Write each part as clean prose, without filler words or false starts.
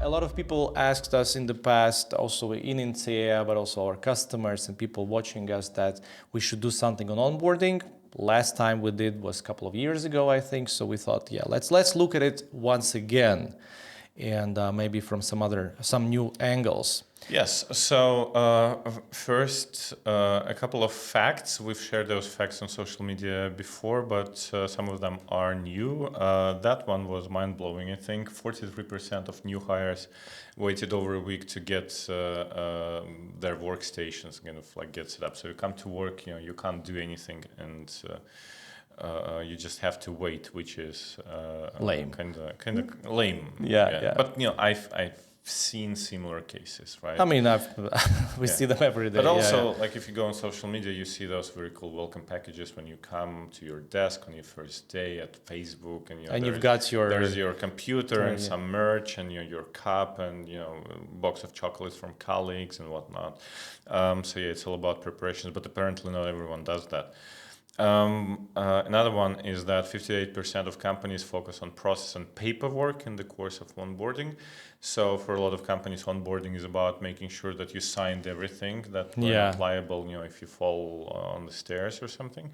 a lot of people asked us in the past, also in INSEA, but also our customers and people watching us, that we should do something on onboarding. Last time we did was a couple of years ago, I think. So we thought, yeah, let's look at it once again, and maybe from some new angles. Yes. So first, a couple of facts. We've shared those facts on social media before, but some of them are new. That one was mind-blowing. I think 43% of new hires waited over a week to get their workstations kind of like get set up. So you come to work, you can't do anything, and you just have to wait, which is lame. Kind of lame. Yeah. But I've seen similar cases, right? I mean, we see them every day. But also, like if you go on social media, you see those very cool welcome packages when you come to your desk on your first day at Facebook, and you've got there's your computer and some merch and your cup and a box of chocolates from colleagues and whatnot. So yeah, it's all about preparations, but apparently not everyone does that. Another one is that 58% of companies focus on process and paperwork in the course of onboarding. So for a lot of companies, onboarding is about making sure that you signed everything, that you're not liable, if you fall on the stairs or something,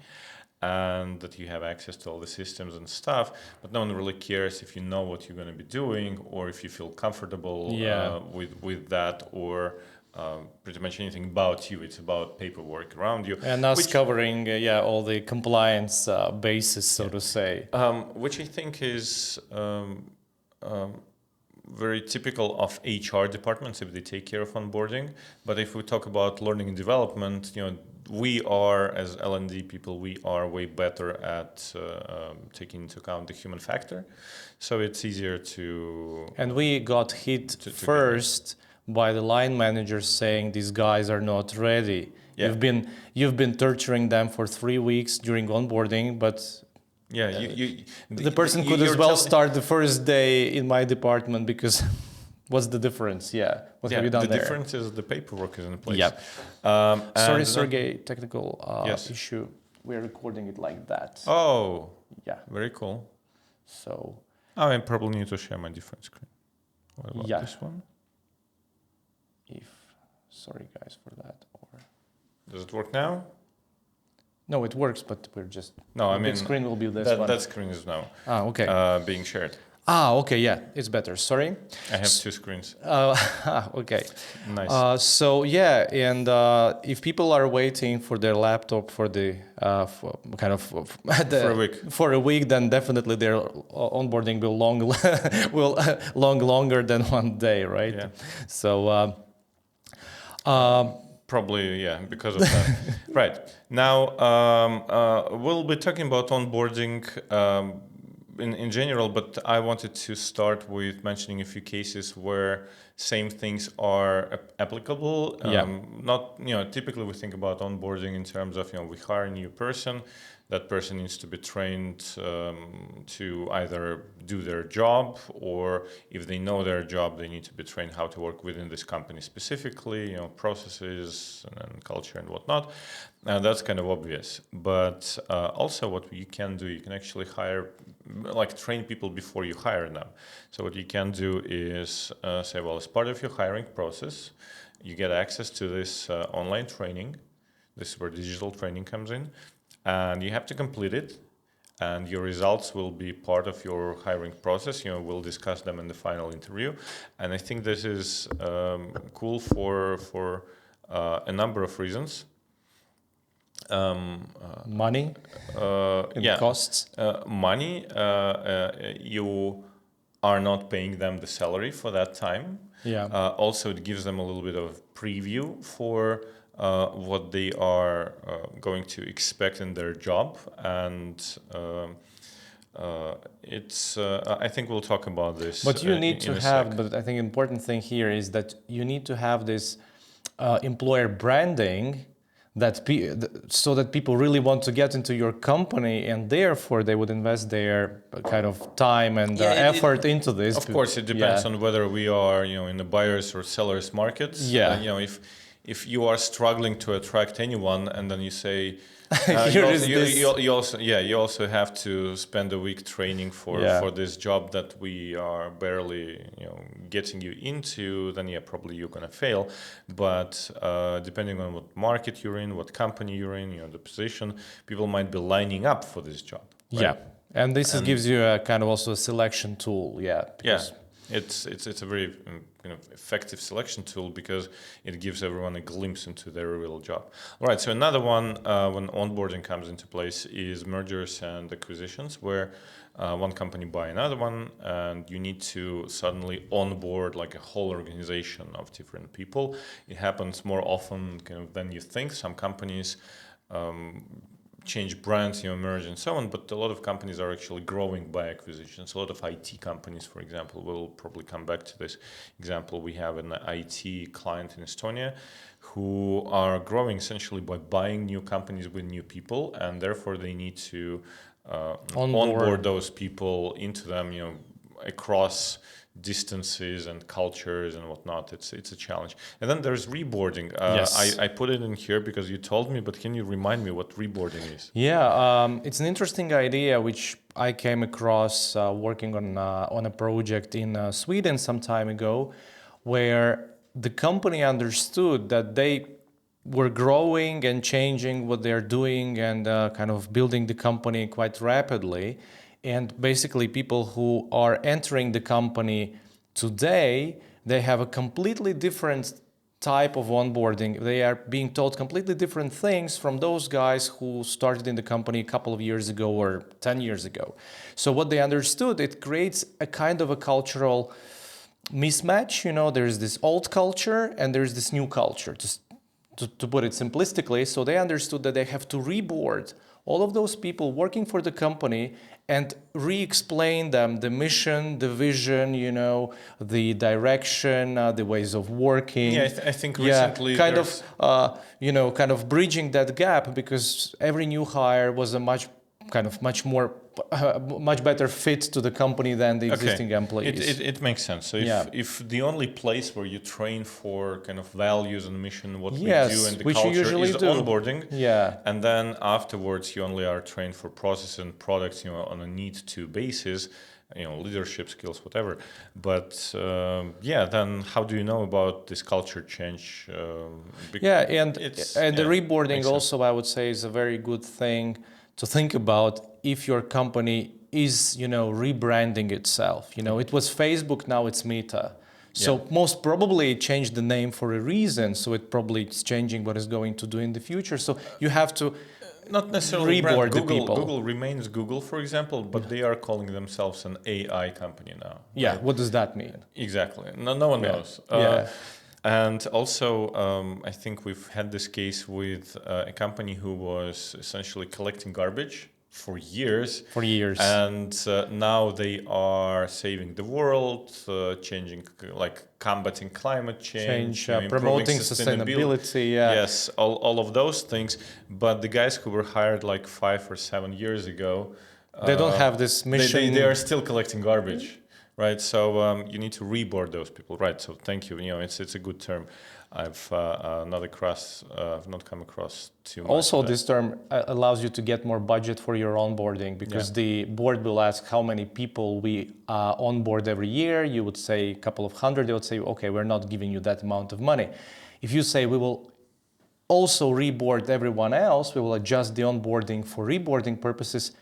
and that you have access to all the systems and stuff. But no one really cares if you know what you're going to be doing, or if you feel comfortable with that, or pretty much anything about you. It's about paperwork around you. And us covering all the compliance basis, so to say. Which I think is very typical of HR departments if they take care of onboarding. But if we talk about learning and development, we are, as L&D people, we are way better at taking into account the human factor. So it's easier to... And we got hit first by the line managers saying these guys are not ready. Yeah. You've been torturing them for 3 weeks during onboarding, but the person could as well start the first day in my department, because what's the difference? What have you done there? The difference is the paperwork is in place. Sorry, Sergey, technical issue. We're recording it like that. Oh, very cool. So I probably need to share my different screen. What about this one? Sorry guys for that. Or does it work now? No, it works, but we're just... No, I mean... The screen will be this one. That screen is now being shared. Okay, yeah, it's better. Sorry. I have two screens. Okay. Nice. And if people are waiting for their laptop for the for a week, then definitely their onboarding will long longer than 1 day, right? Yeah. So. Probably, because of that. Right. Now, we'll be talking about onboarding in general, but I wanted to start with mentioning a few cases where same things are applicable. Not, typically we think about onboarding in terms of, we hire a new person. That person needs to be trained to either do their job, or if they know their job, they need to be trained how to work within this company specifically, processes and culture and whatnot. That's kind of obvious. But also what you can do, you can actually train people before you hire them. So what you can do is say, well, as part of your hiring process, you get access to this online training. This is where digital training comes in. And you have to complete it, and your results will be part of your hiring process. We'll discuss them in the final interview. And I think this is cool for a number of reasons. Money? Costs? Money. You are not paying them the salary for that time. Also, it gives them a little bit of preview for what they are going to expect in their job, and it's. I think we'll talk about this. But you need to have. But I think important thing here is that you need to have this employer branding, so that people really want to get into your company, and therefore they would invest their kind of time and effort into this. Of course, it depends on whether we are, in the buyers or sellers markets. If you are struggling to attract anyone, and then you say, You also have to spend a week training for this job that we are barely getting you into. Then probably you're gonna fail. But depending on what market you're in, what company you're in, the position, people might be lining up for this job. Right? Yeah, and this gives you a kind of also a selection tool. It's a very effective selection tool because it gives everyone a glimpse into their real job. All right, so another one when onboarding comes into place is mergers and acquisitions, where one company buy another one, and you need to suddenly onboard like a whole organization of different people. It happens more often than you think. Some companies change brands, merge and so on, but a lot of companies are actually growing by acquisitions. A lot of IT companies, for example, we'll probably come back to this example. We have an IT client in Estonia who are growing essentially by buying new companies with new people, and therefore they need to onboard those people into them, across distances and cultures and whatnot. It's a challenge. And then there's reboarding. Yes. I put it in here because you told me, but can you remind me what reboarding is? It's an interesting idea which I came across working on a project in Sweden some time ago, where the company understood that they were growing and changing what they're doing and kind of building the company quite rapidly. And basically people who are entering the company today, they have a completely different type of onboarding. They are being taught completely different things from those guys who started in the company a couple of years ago or 10 years ago. So what they understood, it creates a kind of a cultural mismatch. There's this old culture and there's this new culture, just to put it simplistically. So they understood that they have to reboard all of those people working for the company and re-explain them the mission, the vision, the direction, the ways of working. Yeah, I think recently kind of bridging that gap, because every new hire was a much better fit to the company than the existing employees. It makes sense. So if the only place where you train for kind of values and mission, what we do and the culture is onboarding, and then afterwards you only are trained for process and products, on a need-to basis, leadership skills, whatever. But then how do you know about this culture change? And the reboarding also, I would say, is a very good thing to think about if your company is, rebranding itself. It was Facebook, now it's Meta. So most probably it changed the name for a reason. So it probably is changing what it's going to do in the future. So you have to not necessarily reboard the people. Google remains Google, for example, but they are calling themselves an AI company now. Yeah, right? What does that mean? Exactly. No one knows. And also, I think we've had this case with a company who was essentially collecting garbage for years. And now they are saving the world, combating climate change, promoting sustainability. Yes, all of those things. But the guys who were hired 5 or 7 years ago, they don't have this mission. They are still collecting garbage. Right, so you need to reboard those people, right? So thank you. It's a good term. I've not come across too much. Also, this term allows you to get more budget for your onboarding, because the board will ask how many people we onboard every year. You would say a couple of hundred. They would say, okay, we're not giving you that amount of money. If you say we will also reboard everyone else, we will adjust the onboarding for reboarding purposes,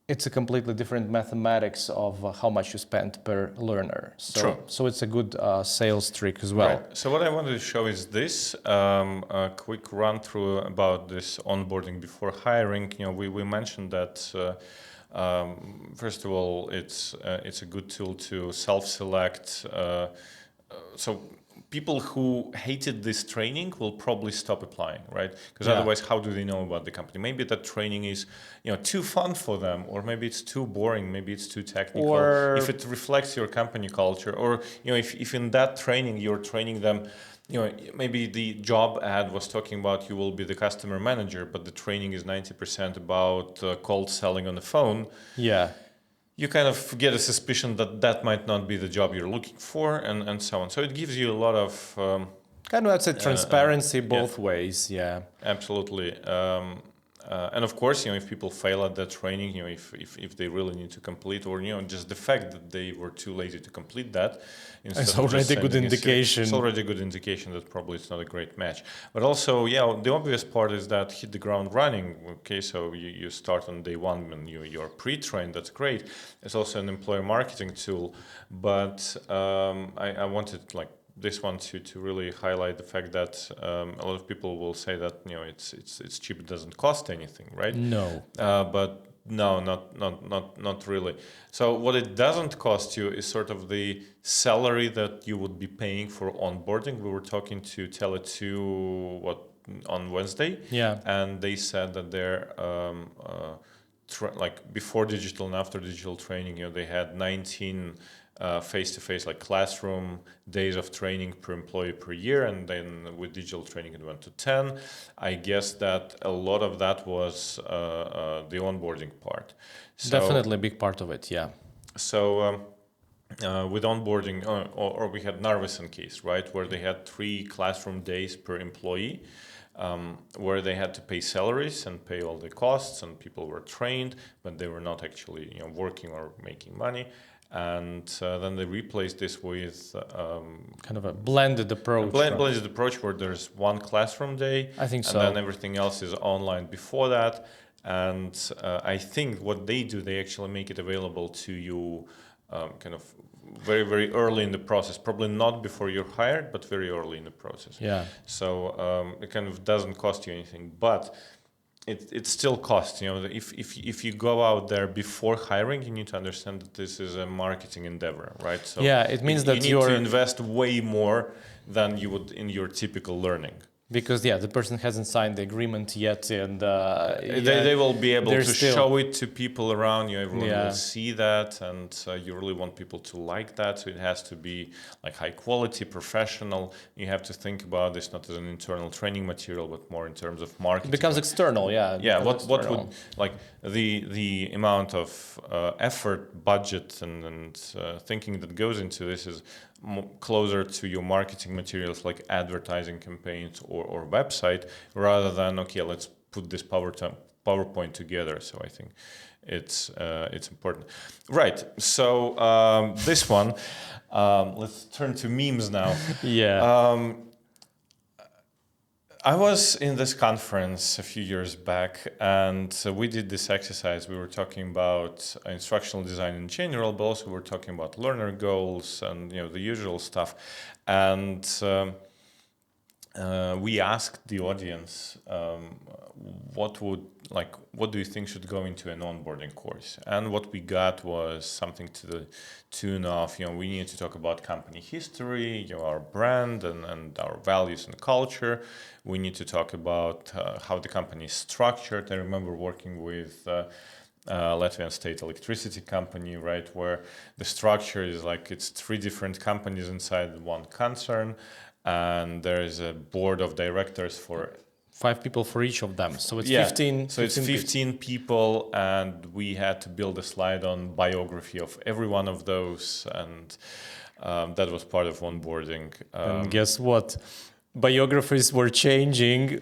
it's a completely different mathematics of how much you spend per learner. So it's a good sales trick as well. Right. So what I wanted to show is this, a quick run through about this onboarding before hiring. We mentioned that first of all, it's a good tool to self-select. So people who hated this training will probably stop applying, right? Because otherwise, how do they know about the company? Maybe that training is, too fun for them, or maybe it's too boring, maybe it's too technical. Or if it reflects your company culture, or if in that training you're training them, maybe the job ad was talking about you will be the customer manager, but the training is 90% about cold selling on the phone. You kind of get a suspicion that might not be the job you're looking for, and so on. So it gives you a lot of kind of, I'd say, transparency both ways. Absolutely. And of course, if people fail at that training, if they really need to complete, or just the fact that they were too lazy to complete that, it's already a good indication. It's already a good indication that probably it's not a great match. But also, the obvious part is that hit the ground running. Okay, so you start on day one when you're pre-trained. That's great. It's also an employer marketing tool. But I wanted this one to really highlight the fact that a lot of people will say that it's cheap, it doesn't cost anything, right? No. But no, not really. So what it doesn't cost you is sort of the salary that you would be paying for onboarding. We were talking to Tele2 on Wednesday, and they said that their before digital and after digital training, they had 19 face-to-face classroom days of training per employee per year, and then with digital training it went to 10. I guess that a lot of that was the onboarding part. So, definitely a big part of it, yeah. So with onboarding, or we had Narvesen case, right, where they had 3 classroom days per employee, where they had to pay salaries and pay all the costs, and people were trained, but they were not actually working or making money. And then they replaced this with kind of a blended approach. Blended approach where there's one classroom day. I think so. And then everything else is online before that. And I think what they do, they actually make it available to you kind of very, very early in the process. Probably not before you're hired, but very early in the process. Yeah. So it kind of doesn't cost you anything. But it still costs. If you go out there before hiring, you need to understand that this is a marketing endeavor, right? So it means that you need to invest way more than you would in your typical learning. Because the person hasn't signed the agreement yet, and they will be able to show it to people around you. Everyone will see that, and you really want people to like that. So it has to be high quality, professional. You have to think about this not as an internal training material, but more in terms of marketing. It becomes external, Yeah. What would the amount of effort, budget, and thinking that goes into this is closer to your marketing materials like advertising campaigns or website, rather than let's put this PowerPoint together. So I think it's important, right? So this one, let's turn to memes now. I was in this conference a few years back, and we did this exercise. We were talking about instructional design in general, but also we're talking about learner goals and the usual stuff. And we asked the audience, what do you think should go into an onboarding course? And what we got was something to the tune of, we need to talk about company history, our brand and our values and culture. We need to talk about how the company is structured. I remember working with Latvian State Electricity Company, right, where the structure is it's 3 different companies inside one concern, and there is a board of directors for 5 people for each of them. So it's 15. So it's 15 people, and we had to build a slide on biography of every one of those, and that was part of onboarding. And guess what? Biographies were changing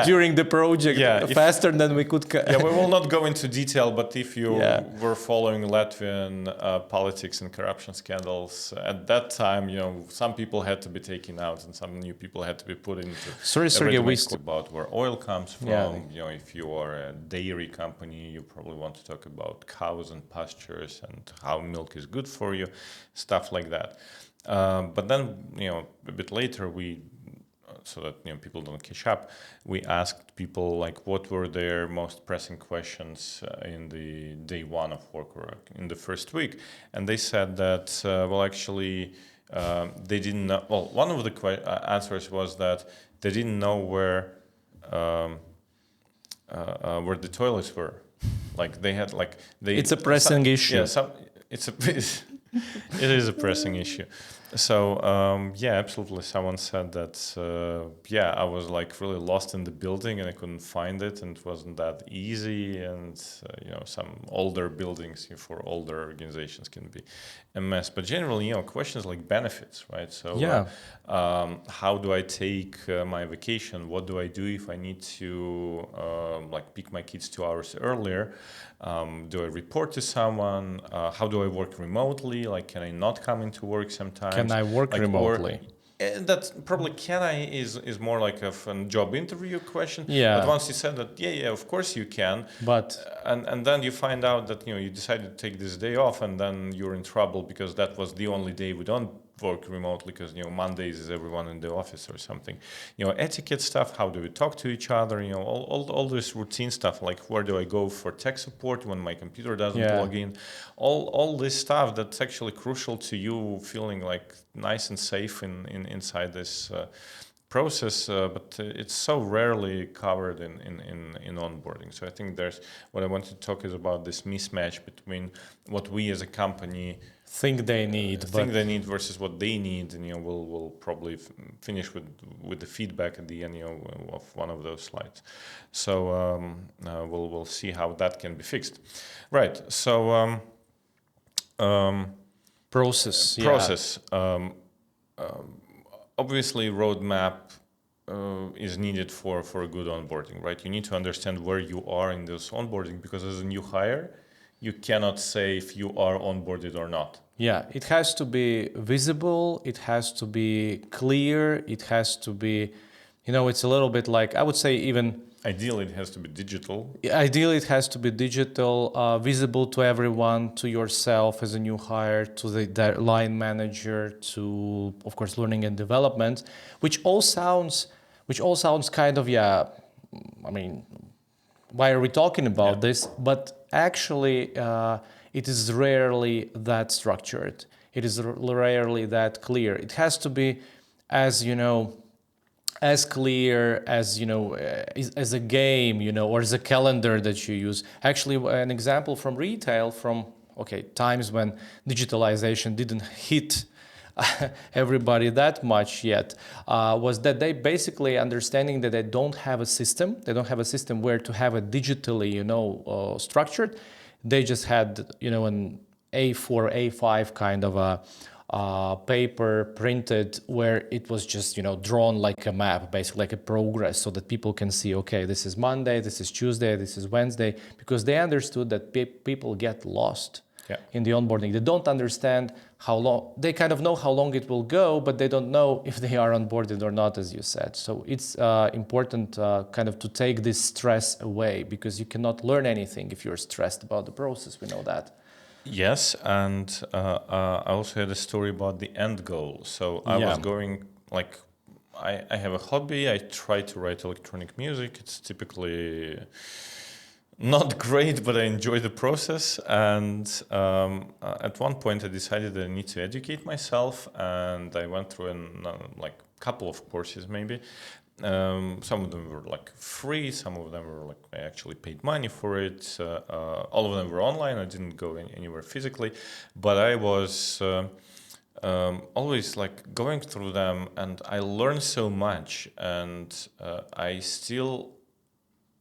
during the project faster than we could. We will not go into detail, but if you were following Latvian politics and corruption scandals at that time, some people had to be taken out and some new people had to be put into. Sorry, Sergey, we about where oil comes from. If you are a dairy company, you probably want to talk about cows and pastures and how milk is good for you, stuff like that. But then, a bit later, so that people don't catch up, we asked people what were their most pressing questions in the day one of work or in the first week, and they said that they didn't know. Well, one of the answers was that they didn't know where the toilets were. They had It's a pressing issue. It is a pressing issue. So yeah, absolutely. Someone said that I was like really lost in the building and I couldn't find it, and it wasn't that easy. And some older buildings for older organizations can be a mess. But generally, questions like benefits, right? So Yeah. how do I take my vacation? What do I do if I need to like pick my kids 2 hours earlier? Do I report to someone? How do I work remotely? Like, can I not come into work sometimes? Can I work remotely? That's probably can I is more like a job interview question. Yeah. But once you said that, yeah, of course you can. But and then you find out that you decided to take this day off, and then you're in trouble because that was the only day we don't work remotely, because Mondays is everyone in the office or something. Etiquette stuff. How do we talk to each other? All this routine stuff. Like, where do I go for tech support when my computer doesn't log in? All this stuff that's actually crucial to you feeling like nice and safe inside this process, but it's so rarely covered in onboarding. So I think what I want to talk is about this mismatch between what we as a company think they need versus what they need, and we'll probably finish with the feedback at the end of one of those slides. So we'll see how that can be fixed. Right. So process. Obviously, roadmap is needed for a good onboarding, right? You need to understand where you are in this onboarding, because as a new hire, you cannot say if you are onboarded or not. Yeah, it has to be visible, it has to be clear, it has to be, it's a little bit like, I would say even... Ideally, it has to be digital. Ideally, it has to be digital, visible to everyone, to yourself as a new hire, to the line manager, to, of course, learning and development, which all sounds kind of, I mean, why are we talking about this? But actually, it is rarely that structured. It is rarely that clear. It has to be as clear as as a game, or as a calendar that you use. Actually, an example from retail, from times when digitalization didn't hit everybody that much yet, was that they basically understanding that they don't have a system. They don't have a system where to have it digitally, structured. They just had, an A4, A5 kind of a paper printed where it was just, drawn like a map, basically like a progress, so that people can see, okay, this is Monday, this is Tuesday, this is Wednesday, because they understood that people get lost in the onboarding. They don't understand how long, they kind of know how long it will go, but they don't know if they are onboarded or not, as you said. So it's important kind of to take this stress away, because you cannot learn anything if you're stressed about the process. We know that. Yes, and I also had a story about the end goal. So I was going, like, I have a hobby. I try to write electronic music. It's typically not great, but I enjoy the process. And at one point, I decided that I need to educate myself, and I went through like couple of courses maybe. Some of them were like free, some of them were like I actually paid money for it. All of them were online. I didn't go anywhere physically, but I was always like going through them, and I learned so much, and I still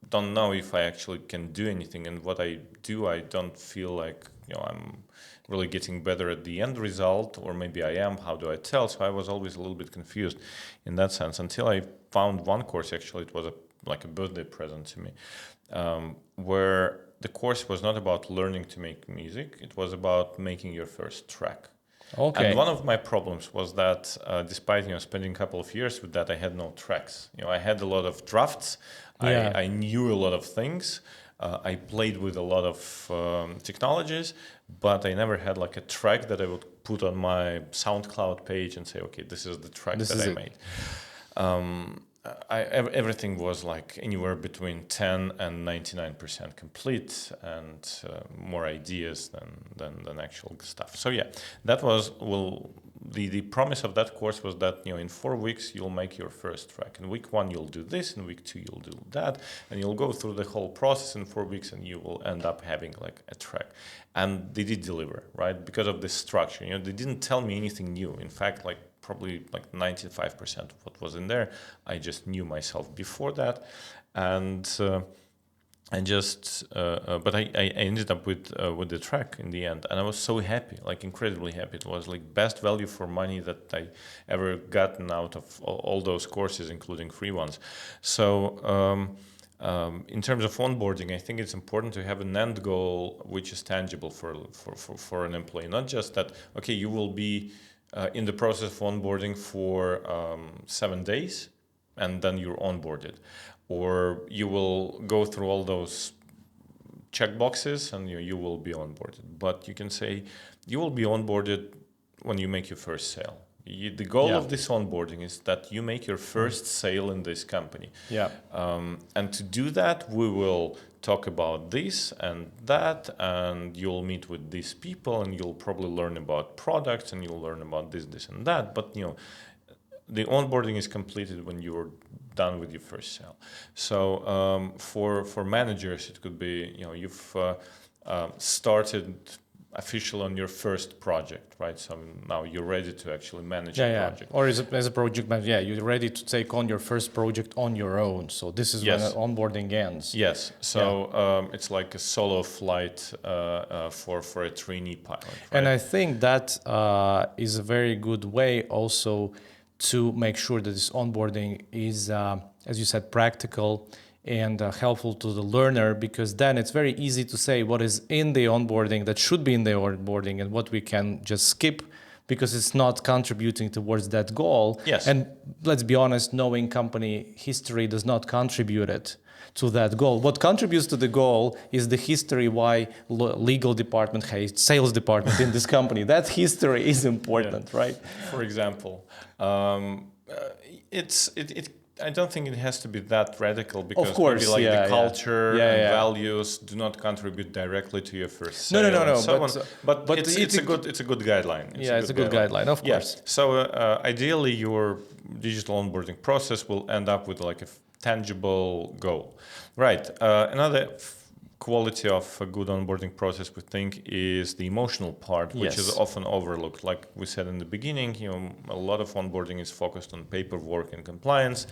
don't know if I actually can do anything. And what I do, I don't feel like I'm really getting better at the end result, or maybe I am. How do I tell? So I was always a little bit confused in that sense, until I found one course. Actually, it was like a birthday present to me, where the course was not about learning to make music. It was about making your first track. Okay. And one of my problems was that despite spending a couple of years with that, I had no tracks. I had a lot of drafts. I knew a lot of things. I played with a lot of technologies, but I never had like a track that I would put on my SoundCloud page and say, okay, this is the track that I made. Everything was like anywhere between 10 and 99% complete, and more ideas than actual stuff. So yeah, that was the promise of that course was that in 4 weeks you'll make your first track. In week 1 you'll do this, in week 2 you'll do that, and you'll go through the whole process in 4 weeks, and you will end up having like a track. And they did deliver, right? Because of this structure. They didn't tell me anything new. In fact, like probably like 95% of what was in there, I just knew myself before that, and. But I ended up with the track in the end, and I was so happy, like incredibly happy. It was like best value for money that I ever gotten out of all those courses, including free ones. So in terms of onboarding, I think it's important to have an end goal which is tangible for an employee. Not just that, okay, you will be in the process of onboarding for 7 days, and then you're onboarded. Or you will go through all those checkboxes and you will be onboarded. But you can say you will be onboarded when you make your first sale. The goal of this onboarding is that you make your first sale in this company. Yeah. And to do that, we will talk about this and that, and you'll meet with these people, and you'll probably learn about products, and you'll learn about this, and that. But the onboarding is completed when you're done with your first sale. So for managers, it could be you've started official on your first project, right? So now you're ready to actually manage a project. Or as a project manager, you're ready to take on your first project on your own. So this is when onboarding ends. Yes. So it's like a solo flight for a trainee pilot. Right? And I think that is a very good way also to make sure that this onboarding is, as you said, practical and helpful to the learner, because then it's very easy to say what is in the onboarding that should be in the onboarding and what we can just skip because it's not contributing towards that goal. Yes. And let's be honest, knowing company history does not contribute it to that goal. What contributes to the goal is the history why legal department hates sales department in this company. That history is important, right? For example, I don't think it has to be that radical, because of course, maybe the culture and values do not contribute directly to your first sale. No. But it's a good guideline. It's a good guideline, of course. So ideally, your digital onboarding process will end up with like a tangible goal. Right. Another quality of a good onboarding process, we think, is the emotional part, which is often overlooked. Like we said in the beginning, a lot of onboarding is focused on paperwork and compliance.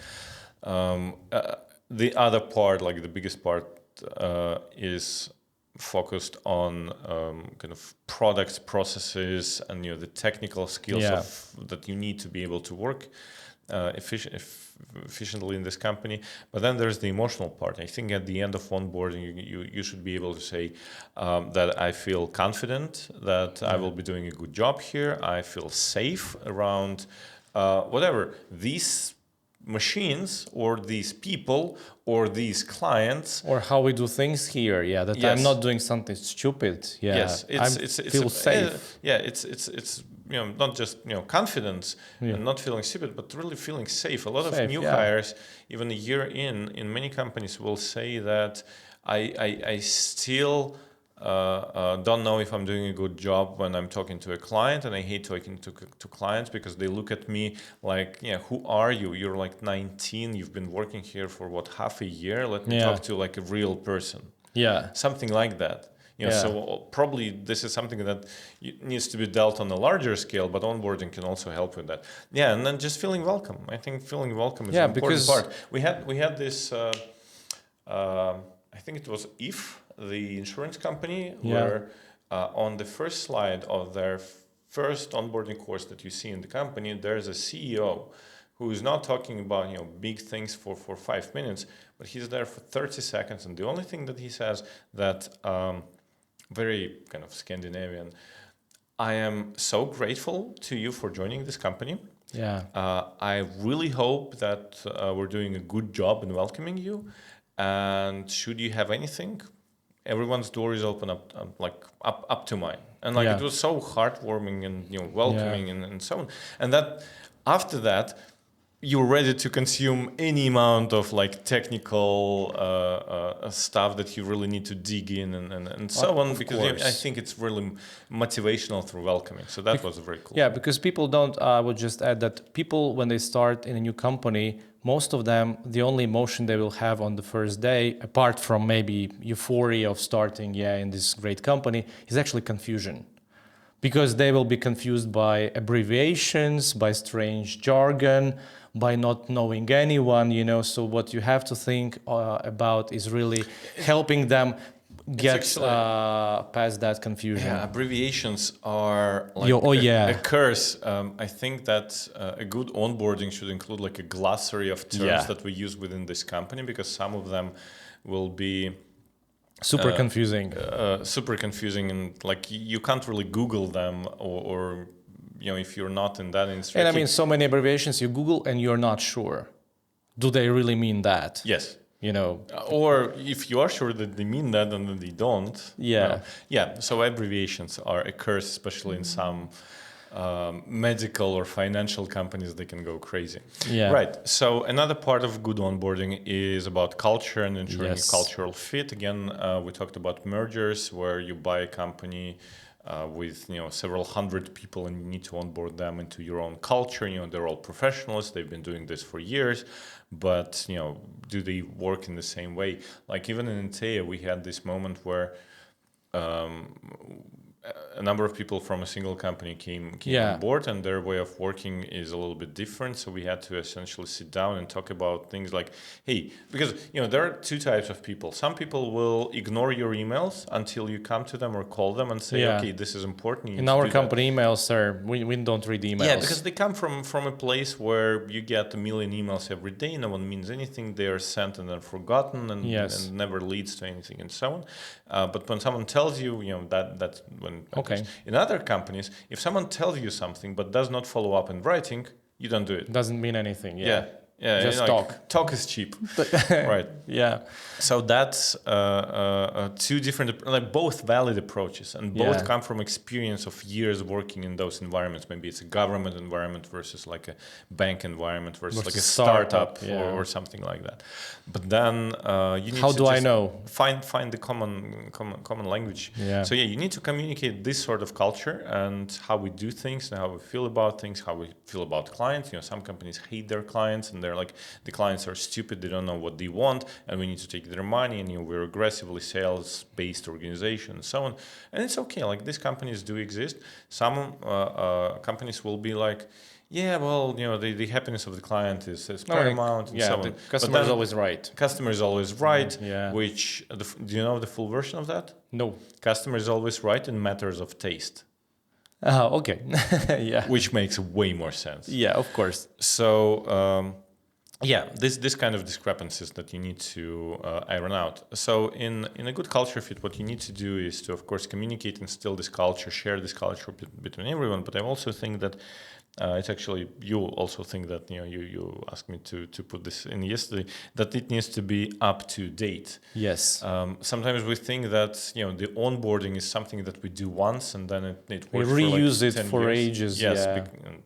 The other part, like the biggest part, is focused on kind of products, processes, and the technical skills that you need to be able to work efficiently in this company. But then there's the emotional part. I think at the end of onboarding, you should be able to say that I feel confident that I will be doing a good job here. I feel safe around whatever these machines or these people or these clients, or how we do things here. That I'm not doing something stupid. Yes, I feel safe. It's not just confidence and not feeling stupid, but really feeling safe. A lot of new hires, even a year in many companies, will say that I still don't know if I'm doing a good job when I'm talking to a client, and I hate talking to clients because they look at me like, who are you? You're like 19, you've been working here for half a year. Let me talk to like a real person. Something like that. So probably this is something that needs to be dealt on a larger scale, but onboarding can also help with that. And then just feeling welcome. I think feeling welcome is an important part. We had this, I think it was IF, the insurance company, where on the first slide of their first onboarding course that you see in the company, there's a CEO who is not talking about big things for 5 minutes, but he's there for 30 seconds, and the only thing that he says that very kind of Scandinavian, I am so grateful to you for joining this company. I really hope that we're doing a good job in welcoming you, and should you have anything, everyone's door is open up to mine. And it was so heartwarming and welcoming and so on. And that after that, you're ready to consume any amount of like technical stuff that you really need to dig in and so on, because I think it's really motivational through welcoming. So that was very cool. Yeah, because people don't, I would just add that people, when they start in a new company, most of them, the only emotion they will have on the first day, apart from maybe euphoria of starting in this great company, is actually confusion. Because they will be confused by abbreviations, by strange jargon, by not knowing anyone, So what you have to think about is really helping them get past that confusion. Yeah, abbreviations are like a curse. I think that a good onboarding should include like a glossary of terms that we use within this company, because some of them will be super confusing. Super confusing, and like you can't really Google them, or if you're not in that industry. And I mean, so many abbreviations you Google and you're not sure. Do they really mean that? Yes. Or if you are sure that they mean that, and then they don't. Yeah. So abbreviations are a curse, especially in some medical or financial companies. They can go crazy. Yeah. Right. So another part of good onboarding is about culture and ensuring a cultural fit. Again, we talked about mergers, where you buy a company with several hundred people, and you need to onboard them into your own culture. They're all professionals. They've been doing this for years, but do they work in the same way? Like even in Intea, we had this moment where a number of people from a single company came on board, and their way of working is a little bit different. So we had to essentially sit down and talk about things like, hey, because there are two types of people. Some people will ignore your emails until you come to them or call them and say, okay, this is important. In our company emails, sir, we don't read emails. Yeah, because they come from a place where you get 1 million emails every day. No one means anything. They are sent and then forgotten, and never leads to anything, and so on. But when someone tells you, that's when. Okay. In other companies, if someone tells you something but does not follow up in writing, you don't do it. Doesn't mean anything. Yeah. Just talk. Talk is cheap, right? Yeah. So that's two different, like both valid approaches, and both come from experience of years working in those environments. Maybe it's a government environment versus like a bank environment versus like a startup or something like that. But then you need find the common language. Yeah. So you need to communicate this sort of culture and how we do things and how we feel about things, how we feel about clients. Some companies hate their clients, and they're like, the clients are stupid, they don't know what they want, and we need to take their money, and we're aggressively sales-based organization and so on. And it's okay, like these companies do exist. Some companies will be like, the happiness of the client is paramount, and so on. The customer is always right. Customer is always right, which, do you know the full version of that? No. Customer is always right in matters of taste. Okay. Yeah. Which makes way more sense. Yeah, of course. So, this kind of discrepancies that you need to iron out. So in a good culture fit, what you need to do is to, of course, communicate, instill this culture, share this culture between everyone. But I also think that it's actually, you also think that, you asked me to put this in yesterday, that it needs to be up to date. Yes. Sometimes we think that, the onboarding is something that we do once and then it works. We reuse for like 10 it for years. ages. Yes,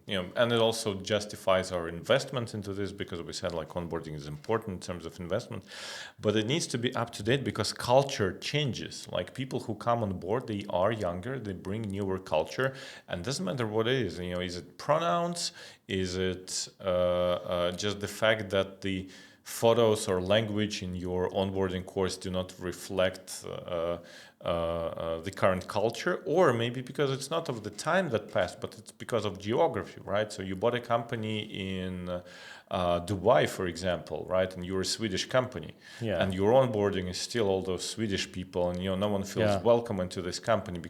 yeah. And it also justifies our investment into this, because we said like onboarding is important in terms of investment, but it needs to be up to date because culture changes. Like people who come on board, they are younger, they bring newer culture, and it doesn't matter what it is. Is it pronouns? Is it just the fact that the photos or language in your onboarding course do not reflect the current culture? Or maybe because it's not of the time that passed, but it's because of geography, right? So you bought a company in Dubai, for example, right? And you're a Swedish company, and your onboarding is still all those Swedish people, and no one feels welcome into this company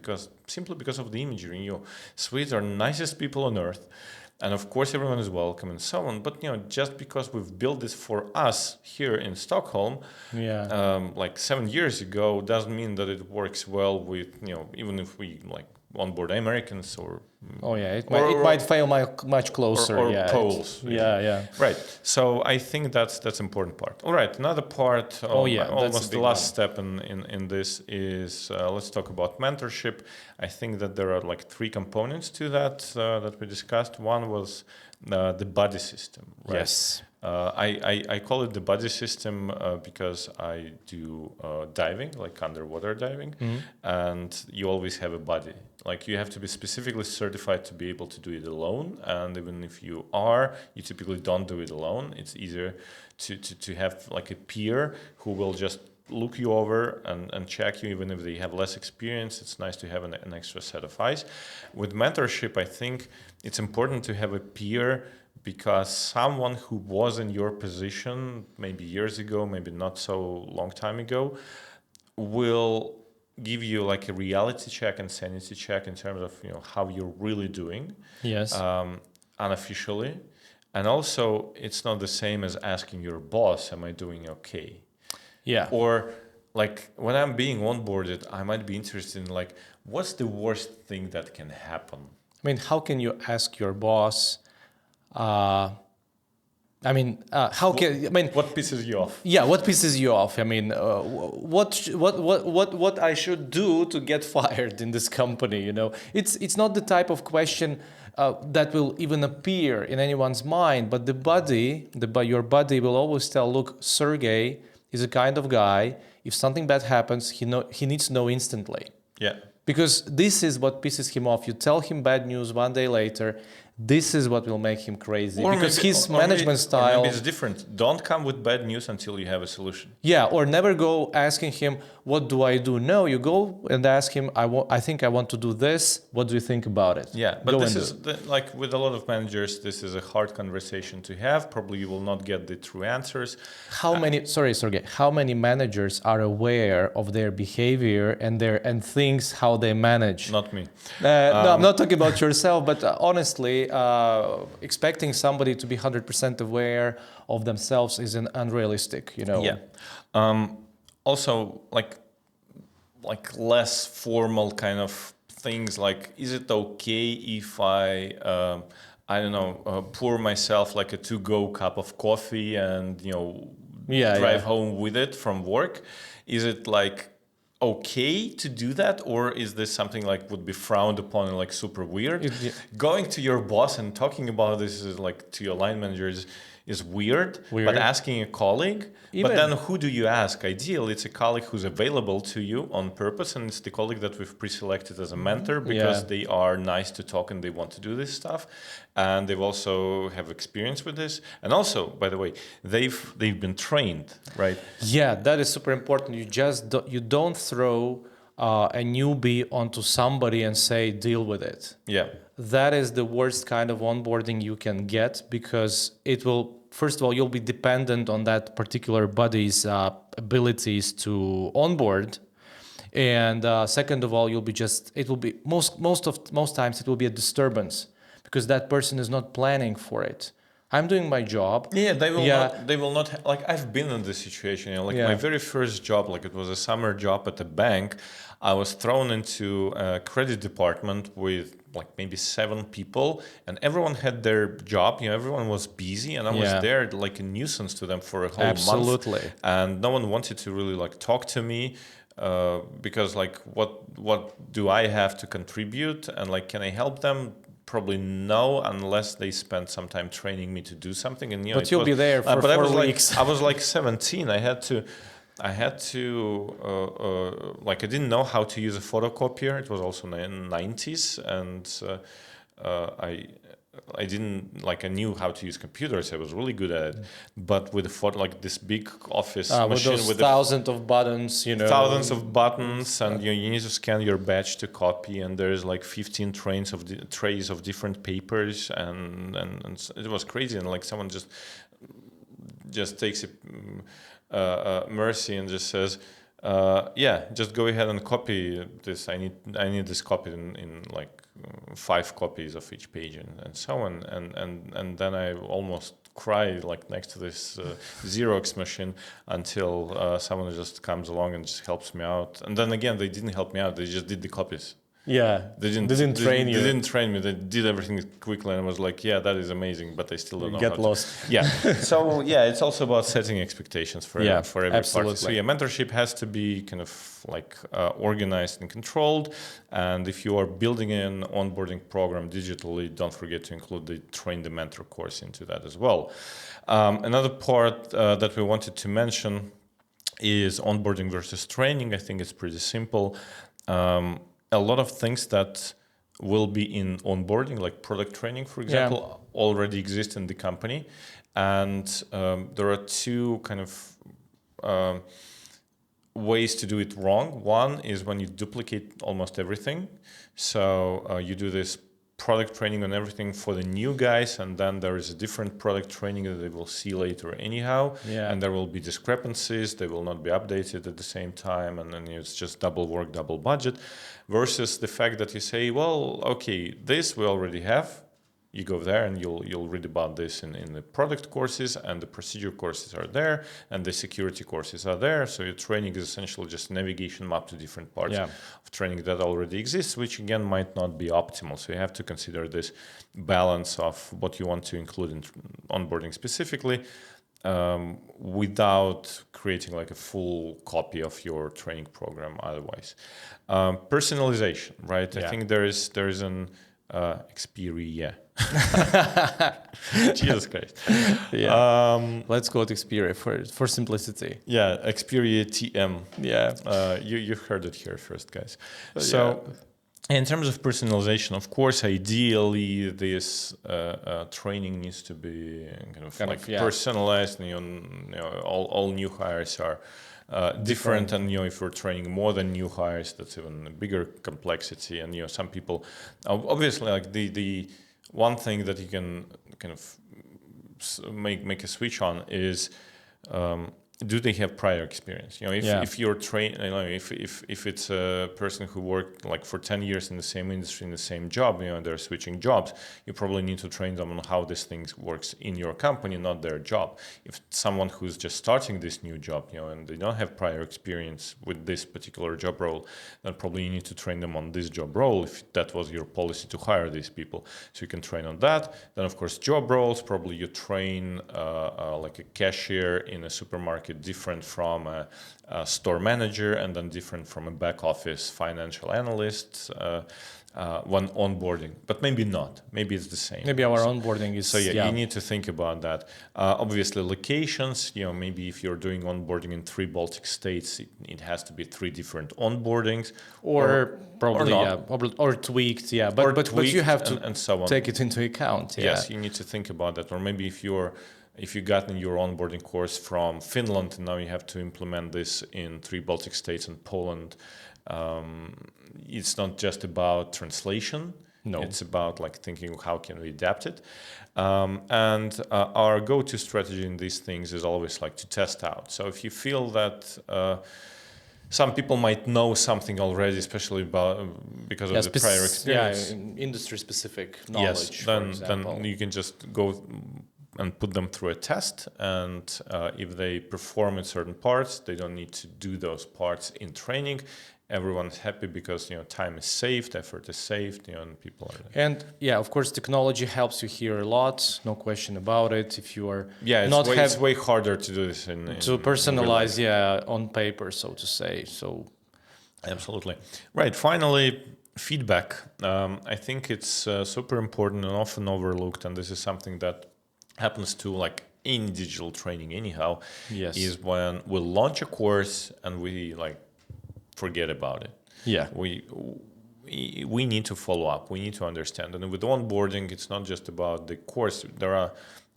simply because of the imagery. Swedes are the nicest people on earth, and of course everyone is welcome and so on. But just because we've built this for us here in Stockholm, like 7 years ago, doesn't mean that it works well with even if we like onboard Americans or Oh yeah, it might fail much closer. Or polls. Yeah. Right. So I think that's important part. All right. Another part. Almost the last step in this is let's talk about mentorship. I think that there are like 3 components to that that we discussed. One was the buddy system. Right? Yes. I call it the buddy system because I do diving, like underwater diving, and you always have a buddy. Like you have to be specifically certified to be able to do it alone, and even if you are, you typically don't do it alone. It's easier to have like a peer who will just look you over and check you, even if they have less experience. It's nice to have an extra set of eyes. With mentorship, I think it's important to have a peer, because someone who was in your position maybe years ago, maybe not so long time ago, will give you like a reality check and sanity check in terms of how you're really doing. Yes. Unofficially. And also, it's not the same as asking your boss, am I doing okay? Yeah. Or like when I'm being onboarded, I might be interested in like, what's the worst thing that can happen? I mean, how can you ask your boss? What pisses you off? Yeah, what pisses you off? I mean, what I should do to get fired in this company? It's not the type of question that will even appear in anyone's mind. But your buddy will always tell, look, Sergey is a kind of guy. If something bad happens, he needs to know instantly. Yeah. Because this is what pisses him off. You tell him bad news one day later. This is what will make him crazy. Because his management style... Or maybe it's different. Don't come with bad news until you have a solution. Yeah, or never go asking him, what do I do? No, you go and ask him, I think I want to do this. What do you think about it? Yeah, but this is, like with a lot of managers, this is a hard conversation to have. Probably you will not get the true answers. How many managers are aware of their behavior and things how they manage? Not me. No, I'm not talking about yourself, but honestly, expecting somebody to be 100% aware of themselves is unrealistic, Yeah. Also, like less formal kind of things. Like, is it okay if I don't know, pour myself like a to-go cup of coffee and drive home with it from work? Is it like okay to do that, or is this something like would be frowned upon and like super weird? Going to your boss and talking about this is like to your line managers is weird. But asking a colleague, but then who do you ask? Ideally, it's a colleague who's available to you on purpose, and it's the colleague that we've pre-selected as a mentor because they are nice to talk and they want to do this stuff, and they've also have experience with this, and also, by the way, they've been trained, right? Yeah, that is super important. You don't throw a newbie onto somebody and say deal with it. Yeah. That is the worst kind of onboarding you can get, because it will, first of all, you'll be dependent on that particular buddy's abilities to onboard. And second of all, it will be most times it will be a disturbance because that person is not planning for it. I'm doing my job. Yeah, they will not. Like, I've been in this situation. My very first job, like it was a summer job at a bank. I was thrown into a credit department with like maybe 7 people, and everyone had their job. Everyone was busy, and I was there like a nuisance to them for a whole month. And no one wanted to really like talk to me because like what do I have to contribute, and like can I help them? Probably no, unless they spend some time training me to do something. And but you'll be there for 4 weeks. I was like 17. I had to like I didn't know how to use a photocopier. It was also in the 90s, and I didn't like I knew how to use computers. I was really good at it, but with a photo like this big office machine with thousands of buttons, thousands of buttons, and you need to scan your badge to copy, and there's like 15 trays of different papers, and it was crazy, and like someone just takes mercy and just says, just go ahead and copy this. I need this copied in like 5 copies of each page and so on. And then I almost cry like next to this Xerox machine until someone just comes along and just helps me out. And then again, they didn't help me out. They just did the copies. They didn't train you. They didn't train me. They did everything quickly, and I was like, yeah, that is amazing, but I still don't know. Get lost. Yeah. So it's also about setting expectations for every absolutely. party. So mentorship has to be kind of like organized and controlled. And if you are building an onboarding program digitally, don't forget to include the train the mentor course into that as well. Another part that we wanted to mention is onboarding versus training. I think it's pretty simple. A lot of things that will be in onboarding, like product training, for example, already exist in the company. And there are two kind of ways to do it wrong. One is when you duplicate almost everything. So you do this product training on everything for the new guys, and then there is a different product training that they will see later anyhow, and there will be discrepancies, they will not be updated at the same time, and then it's just double work, double budget, versus the fact that you say, well, okay, this we already have. You go there and you'll read about this in the product courses, and the procedure courses are there, and the security courses are there. So your training is essentially just navigation map to different parts of training that already exists, which again might not be optimal. So you have to consider this balance of what you want to include in onboarding specifically, without creating like a full copy of your training program otherwise. Personalization, right? I think there is an Xperia. Jesus Christ. Let's go to Xperia for simplicity. Xperia TM. You heard it here first, guys. So in terms of personalization, of course, ideally this training needs to be kind of personalized. All new hires are different, and if you're training more than new hires, that's even a bigger complexity. And some people, obviously, like the one thing that you can kind of make a switch on is, do they have prior experience? If you're trained, if it's a person who worked like for 10 years in the same industry, in the same job, they're switching jobs, you probably need to train them on how this thing works in your company, not their job. If someone who's just starting this new job, and they don't have prior experience with this particular job role, then probably you need to train them on this job role if that was your policy to hire these people. So you can train on that. Then of course job roles, probably you train like a cashier in a supermarket, different from a store manager, and then different from a back office financial analyst when onboarding, but maybe not. Maybe it's the same. Maybe our onboarding is... So you need to think about that. Obviously locations, maybe if you're doing onboarding in 3 Baltic states, it has to be 3 different onboardings. Or probably, or tweaked, but you have to and so on. Take it into account. Yes, you need to think about that. Or maybe if you got in your onboarding course from Finland, and now you have to implement this in 3 Baltic states and Poland, it's not just about translation. No. It's about like thinking how can we adapt it. And our go-to strategy in these things is always like to test out. So if you feel that some people might know something already, especially because of the prior experience. Industry-specific knowledge, for example. Then you can just go and put them through a test, and if they perform in certain parts, they don't need to do those parts in training. Everyone's happy because time is saved, effort is saved, and people are there. And of course, technology helps you here a lot, no question about it. If you are it's way harder to do this to personalize, on paper, so to say. So, absolutely right. Finally, feedback. I think it's super important and often overlooked, and this is something that happens to like in digital training anyhow, is when we launch a course and we like forget about it. We need to follow up. We need to understand. And with onboarding, it's not just about the course. There are,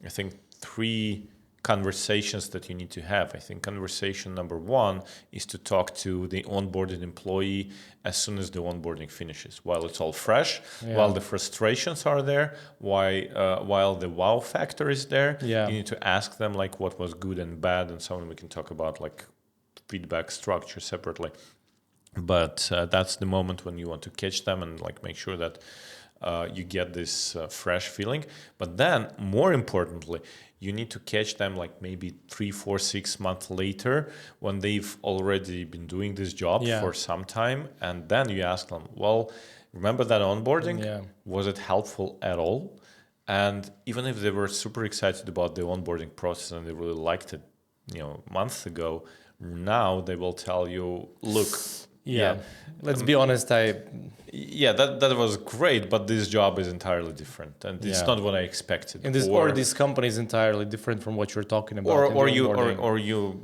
I think, 3 conversations that you need to have. I think conversation number 1 is to talk to the onboarded employee as soon as the onboarding finishes, while it's all fresh, while the frustrations are there, while the wow factor is there. You need to ask them like what was good and bad, and so on. We can talk about like feedback structure separately. But that's the moment when you want to catch them and like make sure that you get this fresh feeling. But then, more importantly, you need to catch them like maybe 3, 4, 6 months later when they've already been doing this job for some time. And then you ask them, well, remember that onboarding? Yeah. Was it helpful at all? And even if they were super excited about the onboarding process and they really liked it, months ago, now they will tell you, look, let's be honest, that was great, but this job is entirely different, and it's not what I expected. And this company is entirely different from what you're talking about. Or you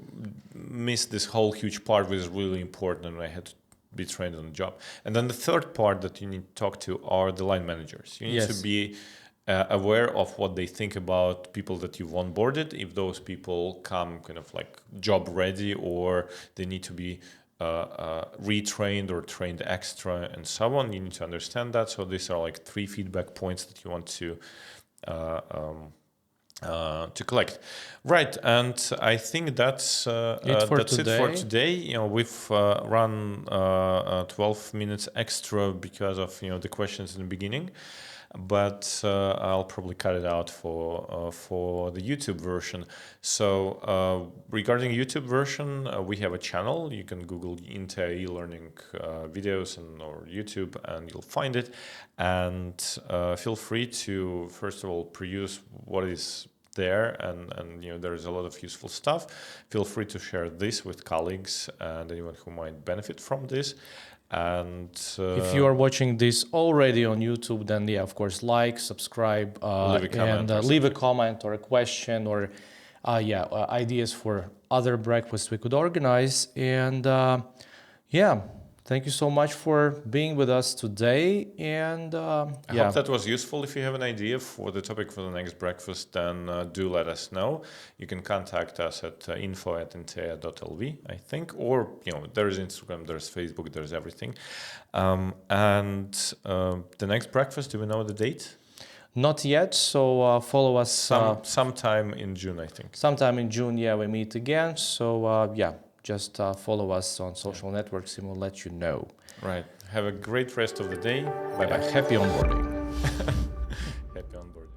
missed this whole huge part, which is really important, and I had to be trained on the job. And then the third part that you need to talk to are the line managers. You need to be aware of what they think about people that you've onboarded. If those people come kind of like job ready, or they need to be retrained or trained extra and so on, you need to understand that. So these are like 3 feedback points that you want to collect. Right, and I think that's it for today. We've run 12 minutes extra because of the questions in the beginning, but I'll probably cut it out for the YouTube version. So regarding YouTube version, we have a channel. You can Google Inter e-learning videos or YouTube, and you'll find it. And feel free to, first of all, peruse what is there, and there is a lot of useful stuff. Feel free to share this with colleagues and anyone who might benefit from this. And if you are watching this already on YouTube, then of course, like, subscribe, leave a comment or a question, or ideas for other breakfasts we could organize. And thank you so much for being with us today. And I hope that was useful. If you have an idea for the topic for the next breakfast, then do let us know. You can contact us at info@intea.lv, I think, or there is Instagram, there's Facebook, there's everything. And the next breakfast, do we know the date? Not yet, so follow us. Sometime in June, I think. Sometime in June, we meet again. So just follow us on social networks and we'll let you know. Right. Have a great rest of the day. Bye-bye. Happy onboarding. Happy onboarding.